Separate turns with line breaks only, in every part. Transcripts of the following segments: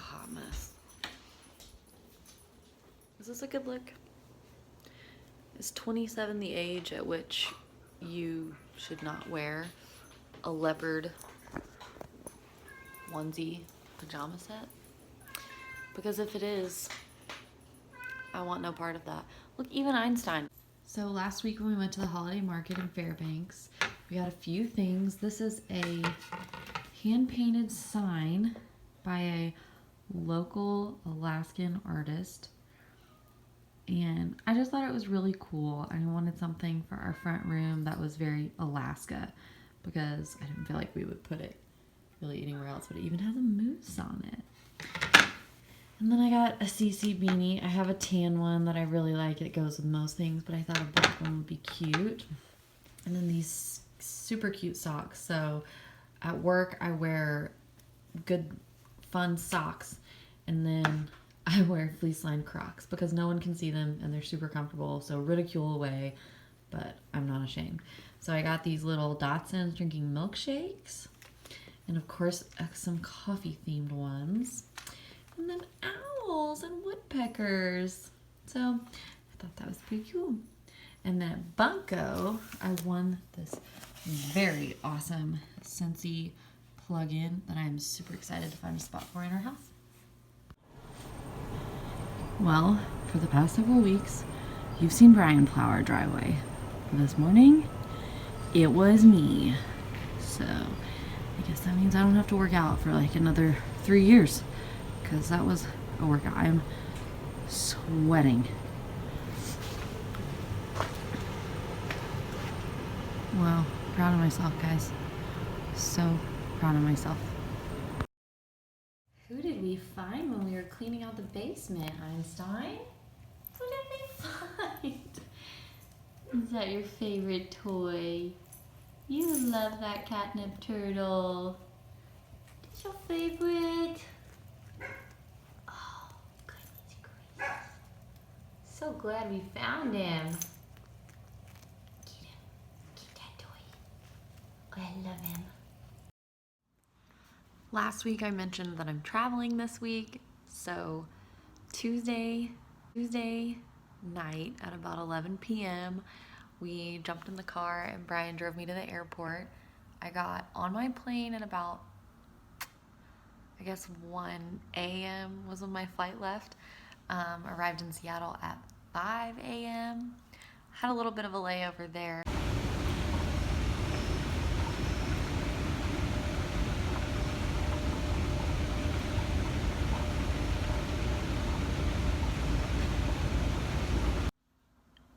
hot mess. Is this a good look? Is 27 the age at which you should not wear a leopard onesie pajama set? Because if it is, I want no part of that. Look, even Einstein. So last week when we went to the holiday market in Fairbanks, we got a few things. This is a hand-painted sign by a local Alaskan artist. And I just thought it was really cool. I wanted something for our front room that was very Alaska because I didn't feel like we would put it really anywhere else, but it even has a moose on it. And then I got a CC beanie. I have a tan one that I really like. It goes with most things, but I thought a black one would be cute. And then these super cute socks. So at work, I wear good, fun socks. And then I wear fleece-lined Crocs because no one can see them and they're super comfortable. So ridicule away, but I'm not ashamed. So I got these little Dotsons drinking milkshakes. And of course, some coffee-themed ones. And then owls and woodpeckers. So I thought that was pretty cool. And then Bunko, I won this very awesome Scentsy plug-in that I'm super excited to find a spot for in our house. Well, for the past several weeks, you've seen Brian plow our driveway. This morning, it was me. So I guess that means I don't have to work out for like another 3 years. Because that was a workout. I'm sweating. Wow, proud of myself, guys. So proud of myself. Who did we find when we were cleaning out the basement, Einstein? Who did we find? Is that your favorite toy? You love that catnip turtle. It's your favorite. Oh, goodness gracious. So glad we found him. Get him. Get that toy. I love him. Last week I mentioned that I'm traveling this week, so Tuesday night at about 11 p.m. we jumped in the car and Brian drove me to the airport. I got on my plane at about, I guess 1 a.m. was when my flight left. Arrived in Seattle at 5 a.m. Had a little bit of a layover there.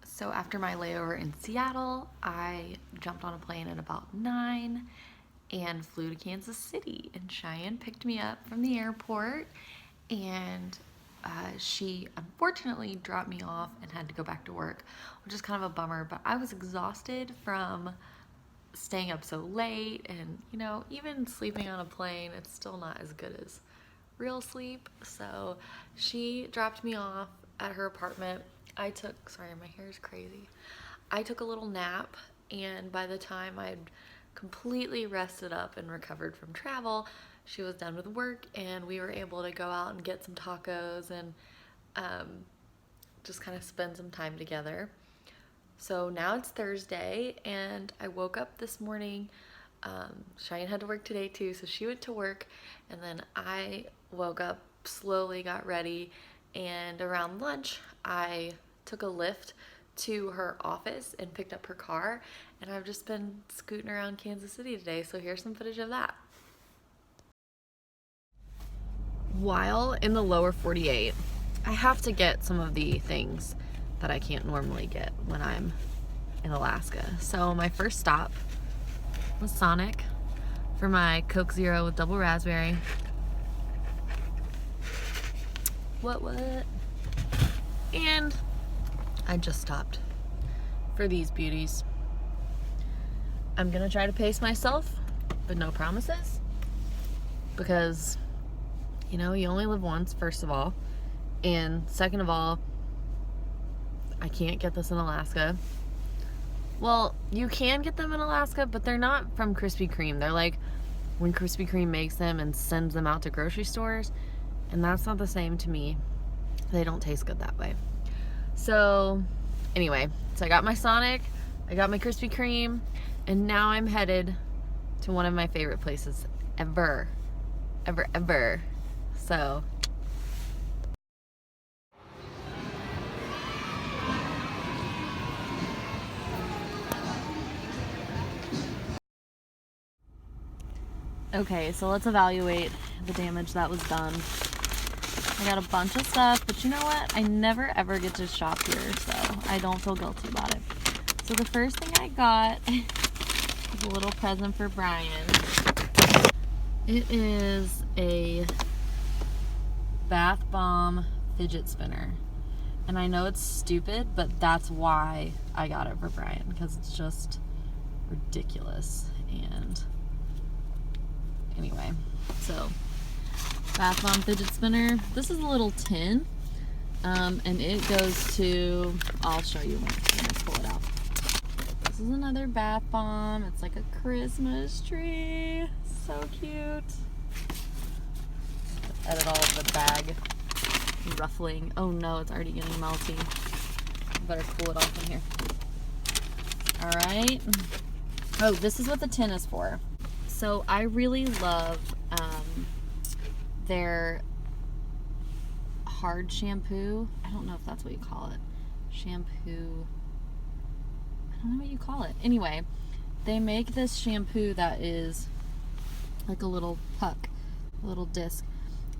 So after my layover in Seattle, I jumped on a plane at about 9 and flew to Kansas City. And Cheyenne picked me up from the airport, and she unfortunately dropped me off and had to go back to work, which is kind of a bummer, but I was exhausted from staying up so late, and you know, even sleeping on a plane, it's still not as good as real sleep. So she dropped me off at her apartment. Sorry, my hair is crazy. I took a little nap, and by the time I'd completely rested up and recovered from travel, she was done with work, and we were able to go out and get some tacos and just kind of spend some time together. So now it's Thursday, and I woke up this morning. Cheyenne had to work today too, so she went to work, and then I woke up, slowly got ready, and around lunch I took a Lyft to her office and picked up her car, and I've just been scooting around Kansas City today, so here's some footage of that. While in the lower 48, I have to get some of the things that I can't normally get when I'm in Alaska. So my first stop was Sonic for my Coke Zero with double raspberry. What? And I just stopped for these beauties. I'm gonna try to pace myself, but no promises, because you know, you only live once, first of all, and second of all, I can't get this in Alaska. Well, you can get them in Alaska, but they're not from Krispy Kreme. They're like when Krispy Kreme makes them and sends them out to grocery stores, And that's not the same to me. They don't taste good that way. So anyway, so I got my Sonic, I got my Krispy Kreme, and now I'm headed to one of my favorite places ever. So okay, so let's evaluate the damage that was done. I got a bunch of stuff, but you know what? I never ever get to shop here, so I don't feel guilty about it. So the first thing I got is a little present for Brian. It is a Bath Bomb fidget spinner. And I know it's stupid, but that's why I got it for Brian, because it's just ridiculous. And anyway, so Bath Bomb fidget spinner. This is a little tin, and it goes to, I'll show you when I pull it out. This is another Bath Bomb. It's like a Christmas tree. So cute. Edit all of the bag ruffling. Oh no, it's already getting melty. Better cool it off in here. Alright. Oh, this is what the tin is for. So I really love their hard shampoo. I don't know if that's what you call it. Shampoo. I don't know what you call it. Anyway, they make this shampoo that is like a little puck, a little disc,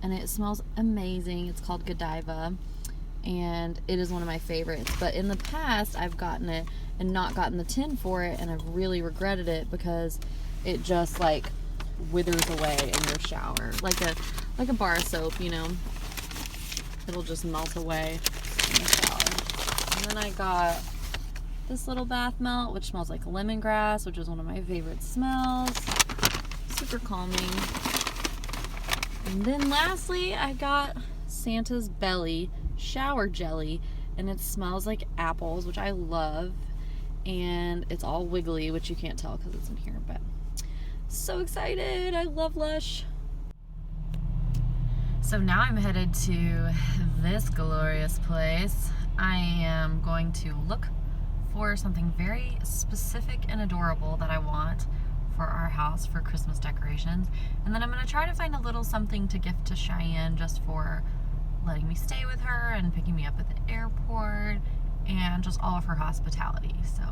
and it smells amazing. It's called Godiva, and it is one of my favorites. But in the past, I've gotten it and not gotten the tin for it, and I've really regretted it because it just like withers away in your shower, like a bar of soap, you know. It'll just melt away in the shower. And then I got this little bath melt, which smells like lemongrass, which is one of my favorite smells. Super calming. And then lastly, I got Santa's Belly shower jelly, and it smells like apples, which I love, and it's all wiggly, which you can't tell because it's in here, but so excited. I love Lush. So now I'm headed to this glorious place. I am going to look for something very specific and adorable that I want for our house for Christmas decorations, and then I'm going to try to find a little something to gift to Cheyenne just for letting me stay with her and picking me up at the airport and just all of her hospitality. So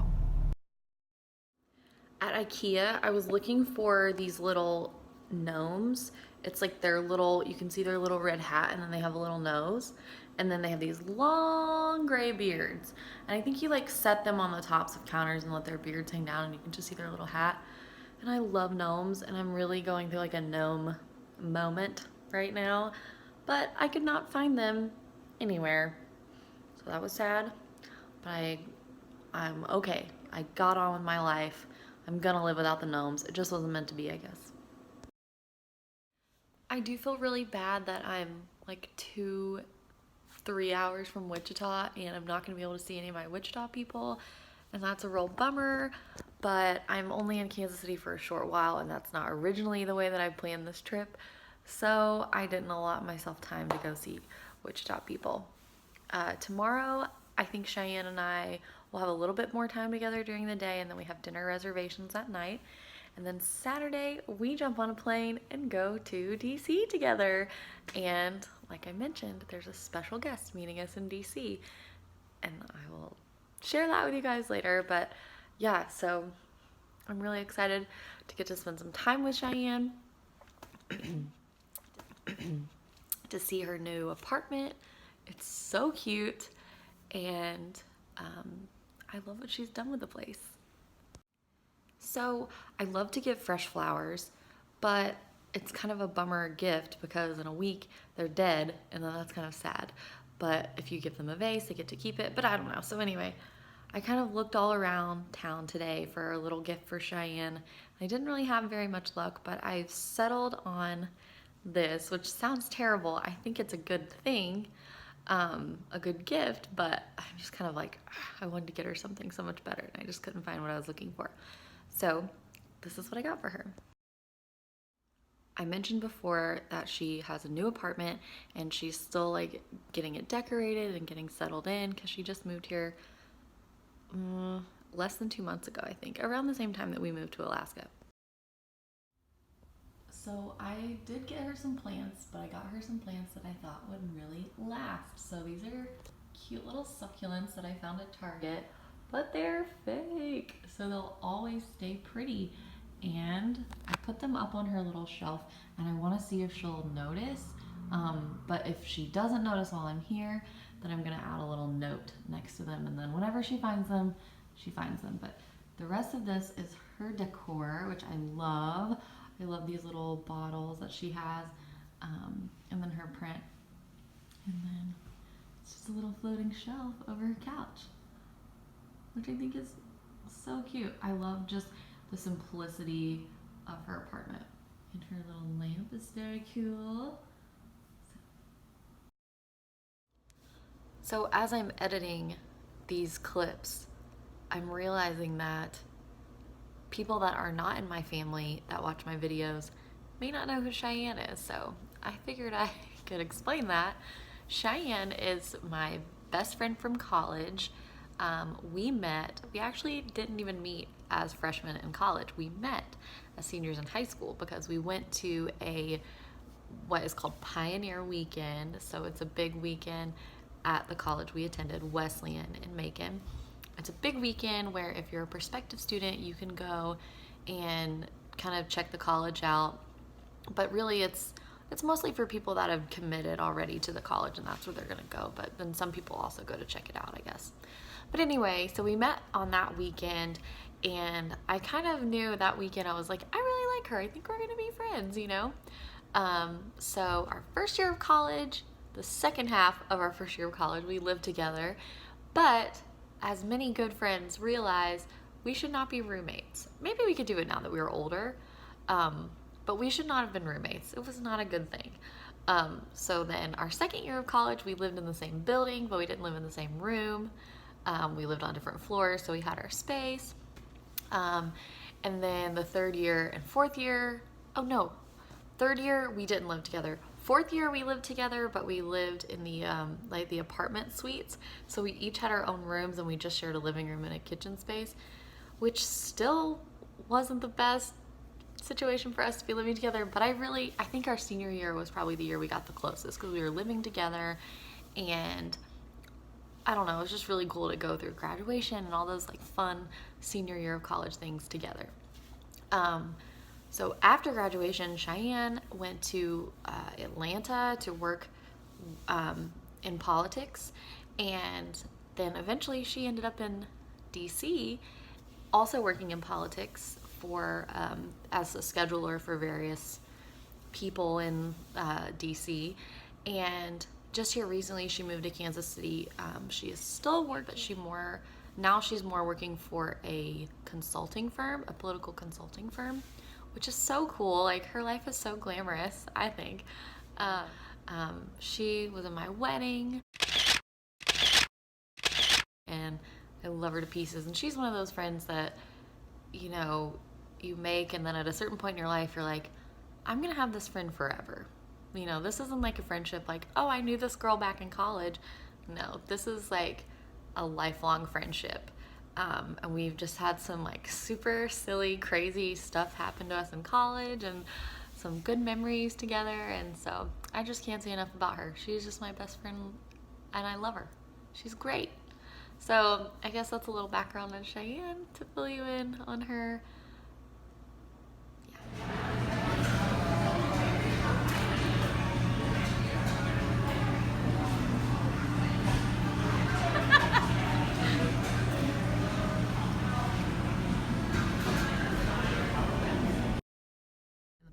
at IKEA, I was looking for these little gnomes. It's like their little, you can see their little red hat, and then they have a little nose, and then they have these long gray beards. And I think you like set them on the tops of counters and let their beards hang down, and you can just see their little hat. And I love gnomes, and I'm really going through like a gnome moment right now, but I could not find them anywhere. So that was sad, but I'm okay. I got on with my life. I'm gonna live without the gnomes. It just wasn't meant to be, I guess. I do feel really bad that I'm like 2-3 hours from Wichita, and I'm not gonna be able to see any of my Wichita people, and that's a real bummer. But I'm only in Kansas City for a short while, and that's not originally the way that I planned this trip, so I didn't allot myself time to go see Wichita people. Tomorrow, I think Cheyenne and I will have a little bit more time together during the day, and then we have dinner reservations at night. And then Saturday, we jump on a plane and go to DC together. And like I mentioned, there's a special guest meeting us in DC, and I will share that with you guys later. But yeah, so I'm really excited to get to spend some time with Cheyenne, to see her new apartment. It's so cute, and I love what she's done with the place. So I love to give fresh flowers, but it's kind of a bummer gift because in a week they're dead, and then that's kind of sad. But if you give them a vase, they get to keep it. But I don't know. So anyway, I kind of looked all around town today for a little gift for Cheyenne. I didn't really have very much luck, but I've settled on this, which sounds terrible. I think it's a good thing, a good gift, but I'm just kind of like, I wanted to get her something so much better, and I just couldn't find what I was looking for. So this is what I got for her. I mentioned before that she has a new apartment and she's still like getting it decorated and getting settled in because she just moved here less than 2 months ago, I think, around the same time that we moved to Alaska. So I did get her some plants, but I got her some plants that I thought would really last. So these are cute little succulents that I found at Target, but they're fake, so they'll always stay pretty. And I put them up on her little shelf, and I want to see if she'll notice. But if she doesn't notice while I'm here, then I'm gonna add a little note next to them, and then whenever she finds them, she finds them. But the rest of this is her decor, which I love. I love these little bottles that she has, and then her print, and then it's just a little floating shelf over her couch, which I think is so cute. I love just the simplicity of her apartment. And her little lamp is very cool. So as I'm editing these clips, I'm realizing that people that are not in my family that watch my videos may not know who Cheyenne is. So I figured I could explain that. Cheyenne is my best friend from college. We actually didn't even meet as freshmen in college. We met as seniors in high school because we went to what is called Pioneer Weekend. So it's a big weekend at the college we attended, Wesleyan in Macon. It's a big weekend where if you're a prospective student, you can go and kind of check the college out. But really it's mostly for people that have committed already to the college and that's where they're gonna go. But then some people also go to check it out, I guess. But anyway, so we met on that weekend, and I kind of knew that weekend, I was like, I really like her. I think we're gonna be friends, you know? So our first year of college, the second half of our first year of college, we lived together. But as many good friends realize, we should not be roommates. Maybe we could do it now that we were older, but we should not have been roommates. It was not a good thing. So then our second year of college, we lived in the same building, but we didn't live in the same room. We lived on different floors, so we had our space. And then the third year and fourth year, third year we didn't live together. Fourth year we lived together, but we lived in the like the apartment suites. So we each had our own rooms and we just shared a living room and a kitchen space, which still wasn't the best situation for us to be living together. But I think our senior year was probably the year we got the closest because we were living together, and I don't know, it was just really cool to go through graduation and all those like fun senior year of college things together. So after graduation, Cheyenne went to Atlanta to work in politics, and then eventually she ended up in DC, also working in politics for as a scheduler for various people in DC. And just here recently, she moved to Kansas City. She is still working, but she's more working for a consulting firm, a political consulting firm, which is so cool. Like, her life is so glamorous, I think. She was in my wedding, and I love her to pieces. And she's one of those friends that, you know, you make, and then at a certain point in your life, you're like, I'm gonna have this friend forever. You know, this isn't like a friendship like, oh, I knew this girl back in college. No, this is like a lifelong friendship. And we've just had some like super silly, crazy stuff happen to us in college and some good memories together. And so I just can't say enough about her. She's just my best friend and I love her. She's great. So I guess that's a little background on Cheyenne to fill you in on her.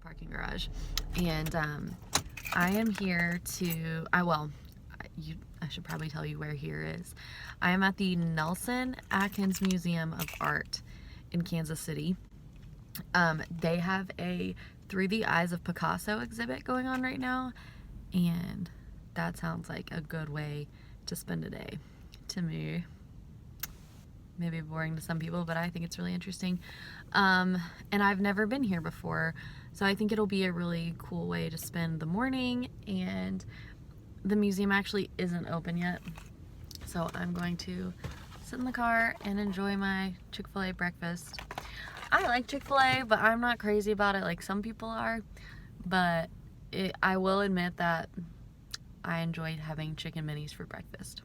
Parking garage, and I am here to I should probably tell you where here is. I am at the Nelson Atkins Museum of Art in Kansas City. They have a Through the Eyes of Picasso exhibit going on right now, and that sounds like a good way to spend a day to me. maybe boring to some people, but I think it's really interesting. And I've never been here before, so I think it'll be a really cool way to spend the morning. And the museum actually isn't open yet, so I'm going to sit in the car and enjoy my Chick-fil-A breakfast. I like Chick-fil-A, but I'm not crazy about it like some people are. But I will admit that I enjoyed having chicken minis for breakfast.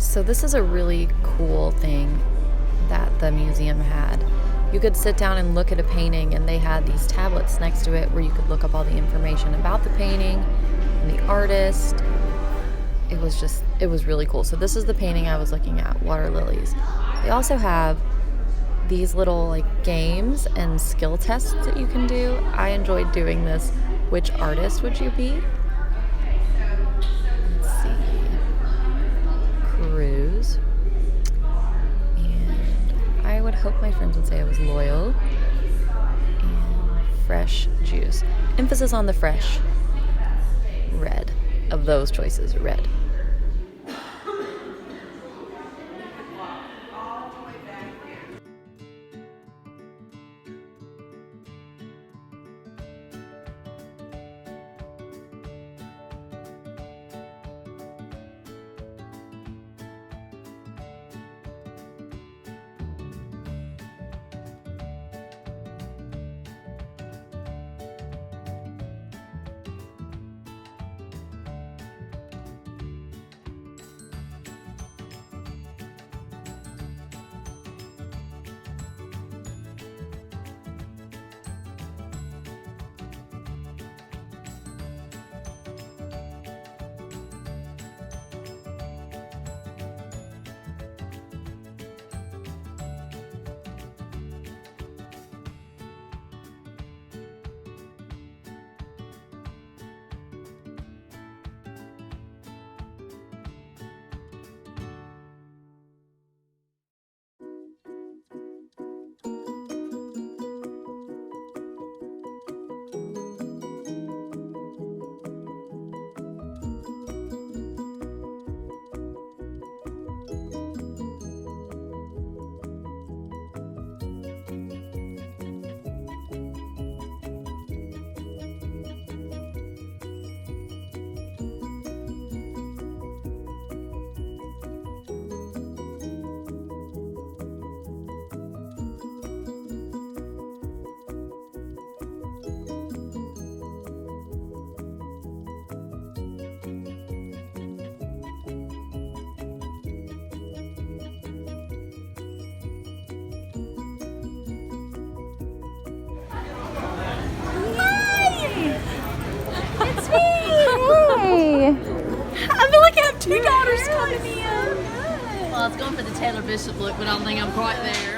So this is a really cool thing that the museum had. You could sit down and look at a painting, and they had these tablets next to it where you could look up all the information about the painting and the artist. It was really cool. So this is the painting I was looking at, Water Lilies. They also have these little like games and skill tests that you can do. I enjoyed doing this. Which artist would you be? Let's see. Cruz. And I would hope my friends would say I was loyal. And fresh juice. Emphasis on the fresh. Red. Of those choices, red. proud of you. Well, I was going for the Taylor Bishop look, but I don't think I'm quite there.